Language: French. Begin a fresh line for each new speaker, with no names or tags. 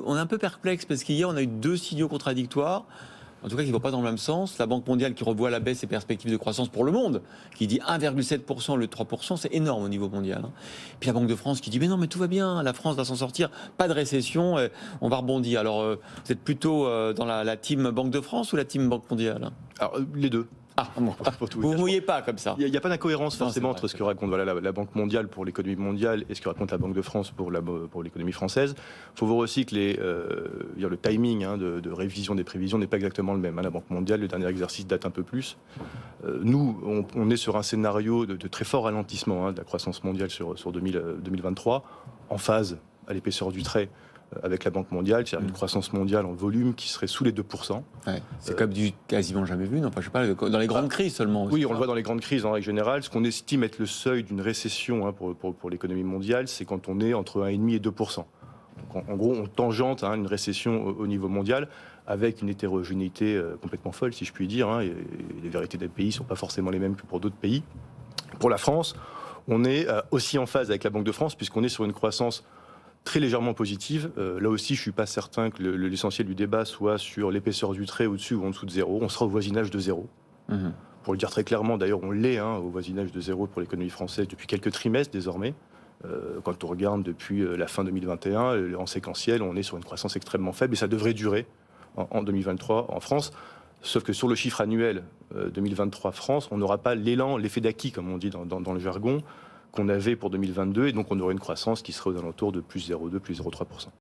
on est un peu perplexe parce qu'hier, on a eu deux signaux contradictoires. En tout cas, qui ne vont pas dans le même sens. La Banque mondiale qui revoit à la baisse ses perspectives de croissance pour le monde, qui dit 1,7% au lieu de 3%, c'est énorme au niveau mondial. Puis la Banque de France qui dit mais non, mais tout va bien, la France va s'en sortir, pas de récession, on va rebondir. Alors, vous êtes plutôt dans la team Banque de France ou la team Banque mondiale?
Alors, les deux.
Ah, bon. Vous ne mouillez pas comme ça.
Il n'y a pas d'incohérence forcément
vrai,
entre ce que raconte la Banque mondiale pour l'économie mondiale et ce que raconte la Banque de France pour l'économie française. Il faut voir aussi que le timing de révision des prévisions n'est pas exactement le même. La Banque mondiale, le dernier exercice date un peu plus. Nous, on est sur un scénario de très fort ralentissement de la croissance mondiale sur 2023, en phase à l'épaisseur du trait avec la Banque mondiale, c'est-à-dire une croissance mondiale en volume qui serait sous les 2%.
Ouais, c'est comme du quasiment jamais vu, non? Enfin, je sais pas, dans les grandes crises seulement.
Oui, on le voit dans les grandes crises en règle générale. Ce qu'on estime être le seuil d'une récession pour l'économie mondiale, c'est quand on est entre 1,5 et 2%. Donc, en gros, on tangente une récession au niveau mondial avec une hétérogénéité complètement folle, si je puis dire. Et les vérités des pays ne sont pas forcément les mêmes que pour d'autres pays. Pour la France, on est aussi en phase avec la Banque de France, puisqu'on est sur une croissance très légèrement positive. Là aussi, je ne suis pas certain que l'essentiel du débat soit sur l'épaisseur du trait au-dessus ou en dessous de zéro. On sera au voisinage de zéro. Pour le dire très clairement, d'ailleurs, on l'est au voisinage de zéro pour l'économie française depuis quelques trimestres désormais. Quand on regarde depuis la fin 2021, en séquentiel, on est sur une croissance extrêmement faible et ça devrait durer en 2023 en France. Sauf que sur le chiffre annuel 2023 France, on n'aura pas l'élan, l'effet d'acquis, comme on dit dans le jargon, qu'on avait pour 2022, et donc on aurait une croissance qui serait aux alentours de plus 0,2, plus 0,3%.